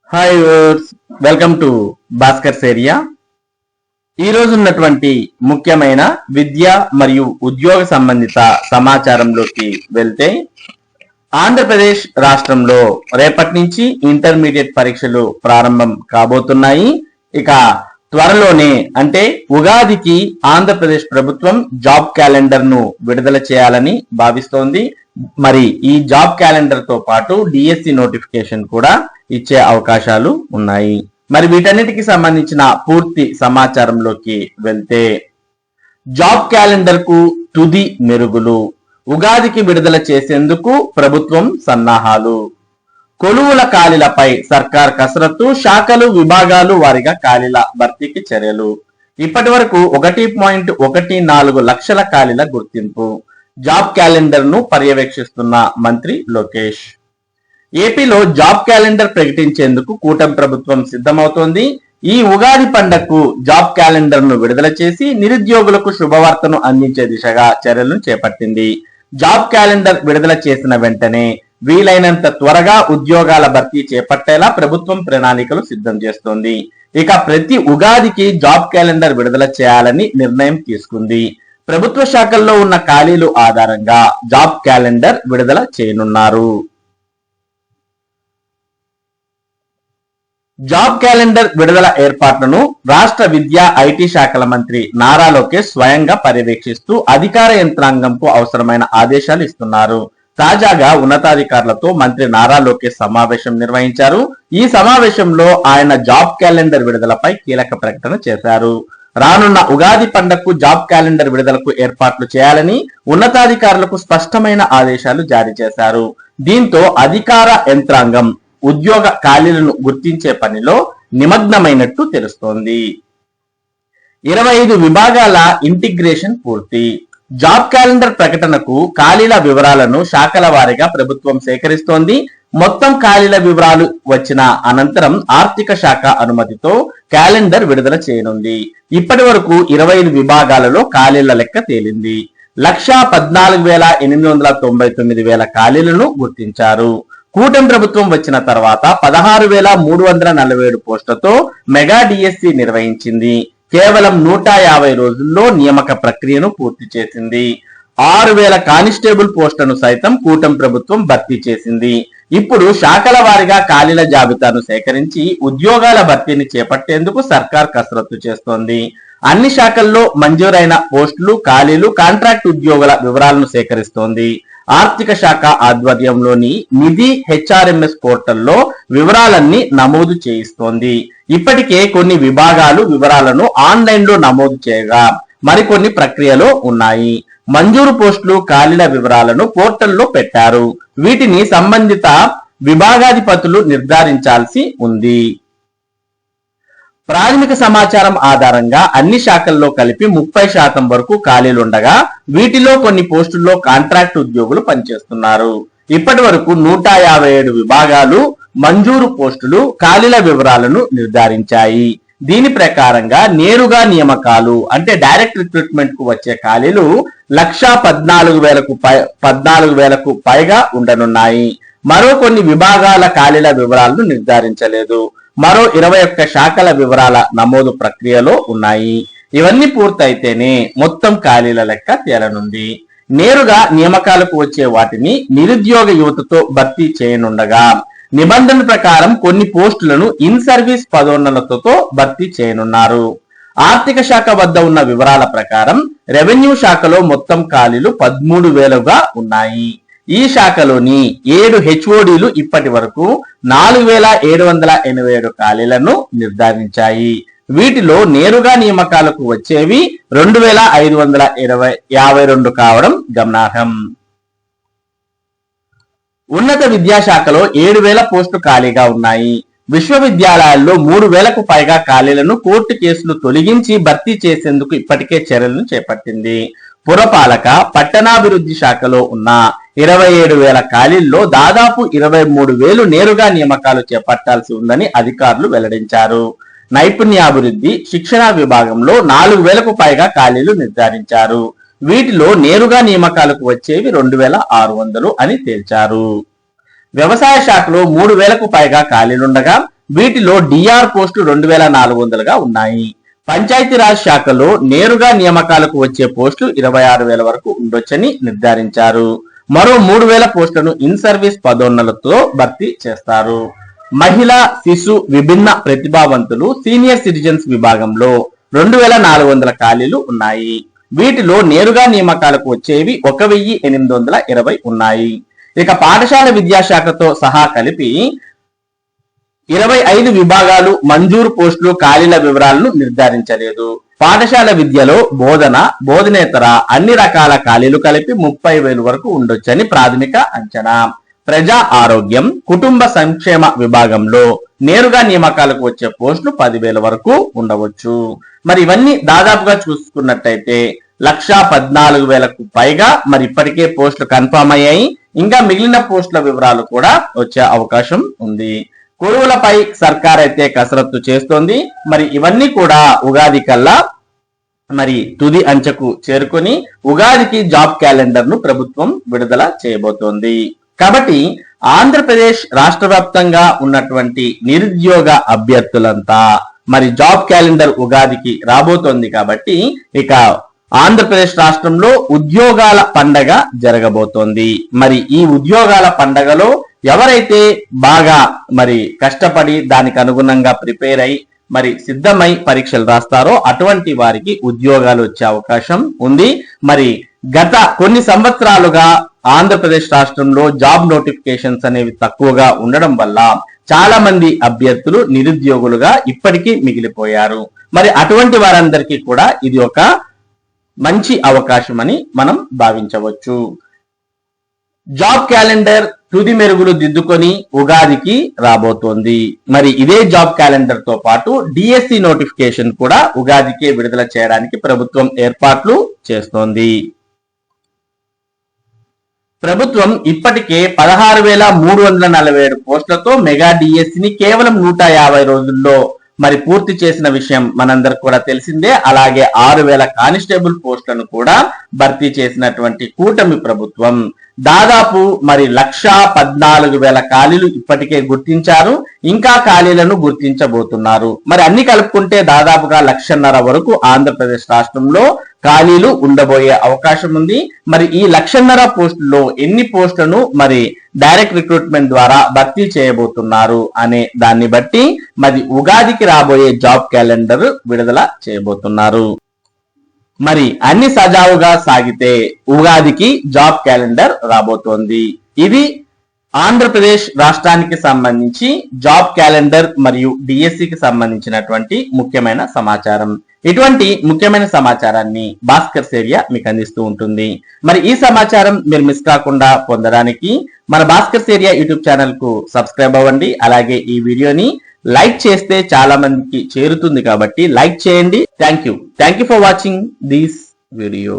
Hi viewers, welcome to Bhaskar's area. ఈ రోజు ఉన్నటువంటి ముఖ్యమైన విద్య మరియు ఉద్యోగ సంబంధిత సమాచారంలోకి వెళ్తే, ఆంధ్రప్రదేశ్ రాష్ట్రంలో రేపటి నుంచి ఇంటర్మీడియట్ పరీక్షలు ప్రారంభం కాబోతున్నాయి. ఇక త్వరలోనే అంటే ఉగాదికి ఆంధ్రప్రదేశ్ ప్రభుత్వం జాబ్ క్యాలెండర్ ను విడుదల చేయాలని భావిస్తోంది. మరి ఈ జాబ్ క్యాలెండర్ తో పాటు డిఎస్సి నోటిఫికేషన్ కూడా ఇచ్చే అవకాశాలు ఉన్నాయి. మరి వీటన్నిటికి సంబంధించిన పూర్తి సమాచారంలోకి వెళ్తే, జాబ్ క్యాలెండర్ కు తుది మెరుగులు, ఉగాదికి విడుదల చేసేందుకు ప్రభుత్వం సన్నాహాలు, కొలువుల ఖాళీలపై సర్కార్ కసరత్తు, శాఖలు విభాగాలు వారిగా ఖాళీల భర్తీకి చర్యలు. ఇప్పటి వరకు 1.14 లక్షల ఖాళీల గుర్తింపు. జాబ్ క్యాలెండర్ ను పర్యవేక్షిస్తున్న మంత్రి లోకేష్. ఏపీలో జాబ్ క్యాలెండర్ ప్రకటించేందుకు కూటమి ప్రభుత్వం సిద్ధమవుతోంది. ఈ ఉగాది పండగకు జాబ్ క్యాలెండర్ ను విడుదల చేసి నిరుద్యోగులకు శుభవార్తను అందించే దిశగా చర్యలను చేపట్టింది. జాబ్ క్యాలెండర్ విడుదల చేసిన వెంటనే వీలైనంత త్వరగా ఉద్యోగాల భర్తీ చేపట్టేలా ప్రభుత్వం ప్రణాళికలు సిద్ధం చేస్తోంది. ఇక ప్రతి ఉగాదికి జాబ్ క్యాలెండర్ విడుదల చేయాలని నిర్ణయం తీసుకుంది. ప్రభుత్వ శాఖల్లో ఉన్న ఖాళీలు ఆధారంగా జాబ్ క్యాలెండర్ విడుదల చేయనున్నారు. జాబ్ క్యాలెండర్ విడుదల ఏర్పాట్లను రాష్ట్ర విద్యా ఐటీ శాఖల మంత్రి నారా లోకేష్ స్వయంగా పర్యవేక్షిస్తూ అధికార యంత్రాంగంకు అవసరమైన ఆదేశాలు ఇస్తున్నారు. తాజాగా ఉన్నతాధికారులతో మంత్రి నారా లోకేష్ సమావేశం నిర్వహించారు. ఈ సమావేశంలో ఆయన జాబ్ క్యాలెండర్ విడుదలపై కీలక ప్రకటన చేశారు. రానున్న ఉగాది పండగకు జాబ్ క్యాలెండర్ విడుదలకు ఏర్పాట్లు చేయాలని ఉన్నతాధికారులకు స్పష్టమైన ఆదేశాలు జారీ చేశారు. దీంతో అధికార యంత్రాంగం ఉద్యోగ ఖాళీలను గుర్తించే పనిలో నిమగ్నమైనట్టు తెలుస్తోంది. 25 విభాగాల ఇంటిగ్రేషన్ పూర్తి. జాబ్ క్యాలెండర్ ప్రకటనకు ఖాళీల వివరాలను శాఖల వారీగా ప్రభుత్వం సేకరిస్తోంది. మొత్తం ఖాళీల వివరాలు వచ్చిన అనంతరం ఆర్థిక శాఖ అనుమతితో క్యాలెండర్ విడుదల చేయనుంది. ఇప్పటి వరకు 25 విభాగాలలో ఖాళీల లెక్క తేలింది. 1,14,899 ఖాళీలను గుర్తించారు. కూటమి ప్రభుత్వం వచ్చిన తర్వాత 16,347 పోస్టులతో మెగా డిఎస్సి నిర్వహించింది. కేవలం 150 రోజుల్లో నియామక ప్రక్రియను పూర్తి చేసింది. 6,000 కానిస్టేబుల్ పోస్టులను సైతం కూటమి ప్రభుత్వం భర్తీ చేసింది. ఇప్పుడు శాఖల వారీగా ఖాళీల జాబితాను సేకరించి ఉద్యోగాల భర్తీని చేపట్టేందుకు సర్కార్ కసరత్తు చేస్తోంది. అన్ని శాఖల్లో మంజూరైన పోస్టులు, ఖాళీలు, కాంట్రాక్ట్ ఉద్యోగుల వివరాలను సేకరిస్తోంది. ఆర్థిక శాఖ ఆధ్వర్యంలోని నిధి హెచ్ఆర్ఎంఎస్ పోర్టల్లో వివరాలన్నీ నమోదు చేయిస్తోంది. ఇప్పటికే కొన్ని విభాగాలు వివరాలను ఆన్లైన్ లో నమోదు చేయగా మరికొన్ని ప్రక్రియలో ఉన్నాయి. మంజూరు పోస్టులు, ఖాళీల వివరాలను పోర్టల్లో పెట్టారు. వీటిని సంబంధిత విభాగాధిపతులు నిర్ధారించాల్సి ఉంది. ప్రాథమిక సమాచారం ఆధారంగా అన్ని శాఖల్లో కలిపి 30% వరకు ఖాళీలుండగా వీటిలో కొన్ని పోస్టుల్లో కాంట్రాక్ట్ ఉద్యోగులు పనిచేస్తున్నారు. ఇప్పటి వరకు 157 విభాగాలు మంజూరు పోస్టులు, ఖాళీల వివరాలను నిర్ధారించాయి. దీని ప్రకారంగా నేరుగా నియామకాలు అంటే డైరెక్ట్ రిక్రూట్మెంట్ కు వచ్చే ఖాళీలు 1,14,000కు పైగా ఉండనున్నాయి. మరో కొన్ని విభాగాల ఖాళీల వివరాలను నిర్ధారించలేదు. మరో 21 శాఖల వివరాల నమోదు ప్రక్రియలో ఉన్నాయి. ఇవన్నీ పూర్తయితేనే మొత్తం ఖాళీల లెక్క తేలనుంది. నేరుగా నియామకాలకు వచ్చే వాటిని నిరుద్యోగ యువతతో భర్తీ చేయనుండగా నిబంధన ప్రకారం కొన్ని పోస్టులను ఇన్ సర్వీస్ పదోన్నతులతో భర్తీ చేయనున్నారు. ఆర్థిక శాఖ వద్ద ఉన్న వివరాల ప్రకారం రెవెన్యూ శాఖలో మొత్తం ఖాళీలు 13,000గా ఉన్నాయి. ఈ శాఖలోని 7 హెచ్ఓడీలు ఇప్పటి వరకు 4,787 ఖాళీలను నిర్ధారించాయి. వీటిలో నేరుగా నియామకాలకు వచ్చేవి 2,552 కావడం గమనార్హం. ఉన్నత విద్యాశాఖలో 7,000 పోస్టులు ఖాళీగా ఉన్నాయి. విశ్వవిద్యాలయాల్లో 3,000కు పైగా ఖాళీలను కోర్టు కేసులు తొలగించి భర్తీ చేసేందుకు ఇప్పటికే చర్యలను చేపట్టింది. పురపాలక, పట్టణాభివృద్ధి శాఖలో ఉన్న 27,000 ఖాళీల్లో దాదాపు 23,000 నేరుగా నియామకాలు చేపట్టాల్సి ఉందని అధికారులు వెల్లడించారు. నైపుణ్యాభివృద్ధి, శిక్షణ విభాగంలో 4,000కు పైగా ఖాళీలు నిర్ధారించారు. వీటిలో నేరుగా నియామకాలకు వచ్చేవి 2,600 అని తేల్చారు. వ్యవసాయ శాఖలో 3,000కు పైగా ఖాళీలుండగా వీటిలో డిఆర్ పోస్టులు 2400గా ఉన్నాయి. పంచాయతీరాజ్ శాఖలో నేరుగా నియామకాలకు వచ్చే పోస్టులు 26,000 వరకు ఉండొచ్చని నిర్ధారించారు. మరో 3,000 పోస్టులను ఇన్ సర్వీస్ పదోన్నతులతో భర్తీ చేస్తారు. మహిళా శిశు విభిన్న ప్రతిభావంతులు సీనియర్ సిటిజన్స్ విభాగంలో 2,400 ఖాళీలు ఉన్నాయి. వీటిలో నేరుగా నియామకాలకు వచ్చేవి 1,820 ఉన్నాయి. ఇక పాఠశాల విద్యాశాఖతో సహా కలిపి 25 విభాగాలు మంజూరు పోస్టులు ఖాళీల వివరాలను నిర్ధారించలేదు. పాఠశాల విద్యలో బోధనేతర అన్ని రకాల ఖాళీలు కలిపి 30,000 వరకు ఉండొచ్చని ప్రాథమిక అంచనా. ప్రజా ఆరోగ్యం కుటుంబ సంక్షేమ విభాగంలో నేరుగా నియామకాలకు వచ్చే పోస్టులు 10,000 వరకు ఉండవచ్చు. మరి ఇవన్నీ దాదాపుగా చూసుకున్నట్టయితే 1,14,000కు పైగా మరి ఇప్పటికే పోస్టులు కన్ఫర్మ్ అయ్యాయి. ఇంకా మిగిలిన పోస్టుల వివరాలు కూడా వచ్చే అవకాశం ఉంది. కొలువులపై సర్కార్ అయితే కసరత్తు చేస్తోంది. మరి ఇవన్నీ కూడా ఉగాది కల్లా మరి తుది అంచెకు చేరుకొని ఉగాదికి జాబ్ క్యాలెండర్ ను ప్రభుత్వం విడుదల చేయబోతోంది. కాబట్టి ఆంధ్రప్రదేశ్ రాష్ట్ర వ్యాప్తంగా ఉన్నటువంటి నిరుద్యోగ అభ్యర్థులంతా మరి జాబ్ క్యాలెండర్ ఉగాదికి రాబోతోంది. కాబట్టి ఇక ఆంధ్రప్రదేశ్ రాష్ట్రంలో ఉద్యోగాల పండగ జరగబోతోంది. మరి ఈ ఉద్యోగాల పండగలో ఎవరైతే బాగా మరి కష్టపడి దానికి అనుగుణంగా ప్రిపేర్ అయి మరి సిద్ధమై పరీక్షలు రాస్తారో అటువంటి వారికి ఉద్యోగాలు వచ్చే అవకాశం ఉంది. మరి గత కొన్ని సంవత్సరాలుగా ఆంధ్రప్రదేశ్ రాష్ట్రంలో జాబ్ నోటిఫికేషన్స్ అనేవి తక్కువగా ఉండడం వల్ల చాలా మంది అభ్యర్థులు నిరుద్యోగులుగా ఇప్పటికీ మిగిలిపోయారు. మరి అటువంటి వారందరికీ కూడా ఇది ఒక మంచి అవకాశం అని మనం భావించవచ్చు. జాబ్ క్యాలెండర్ తుది మెరుగులు దిద్దుకొని ఉగాదికి రాబోతోంది. మరి ఇదే జాబ్ క్యాలెండర్ తో పాటు డిఎస్సి నోటిఫికేషన్ కూడా ఉగాదికే విడుదల చేయడానికి ప్రభుత్వం ఏర్పాట్లు చేస్తోంది. ప్రభుత్వం ఇప్పటికే 16,347 పోస్టులతో మెగా డిఎస్సిని కేవలం 150 రోజుల్లో మరి పూర్తి చేసిన విషయం మనందరికి కూడా తెలిసిందే. అలాగే 6,000 కానిస్టేబుల్ పోస్టులను కూడా భర్తీ చేసినటువంటి కూటమి ప్రభుత్వం దాదాపు మరి 1,14,000 ఖాళీలు ఇప్పటికే గుర్తించారు. ఇంకా ఖాళీలను గుర్తించబోతున్నారు. మరి అన్ని కలుపుకుంటే దాదాపుగా 1,50,000 వరకు ఆంధ్రప్రదేశ్ రాష్ట్రంలో ఖాళీలు ఉండబోయే అవకాశం ఉంది. మరి ఈ 1,50,000 పోస్టుల్లో ఎన్ని పోస్టులను మరి డైరెక్ట్ రిక్రూట్మెంట్ ద్వారా భర్తీ చేయబోతున్నారు అనే దాన్ని బట్టి మరి ఉగాదికి రాబోయే జాబ్ క్యాలెండర్ విడుదల చేయబోతున్నారు. మరి అన్ని సజావుగా సాగితే ఉగాదికి జాబ్ క్యాలెండర్ రాబోతోంది. ఇది ఆంధ్రప్రదేశ్ రాష్ట్రానికి సంబంధించి జాబ్ క్యాలెండర్ మరియు డిఎస్సికి సంబంధించినటువంటి ముఖ్యమైన సమాచారం. ఇటువంటి ముఖ్యమైన సమాచారాన్ని భాస్కర్ సేరియా మీకు అందిస్తూ ఉంటుంది. మరి ఈ సమాచారం మీరు మిస్ కాకుండా పొందడానికి మన భాస్కర్ సేరియా యూట్యూబ్ ఛానల్ కు సబ్స్క్రైబ్ అవ్వండి. అలాగే ఈ వీడియోని లైక్ చేస్తే చాలా మందికి చేరుతుంది కాబట్టి లైక్ చేయండి. Thank you for watching this video.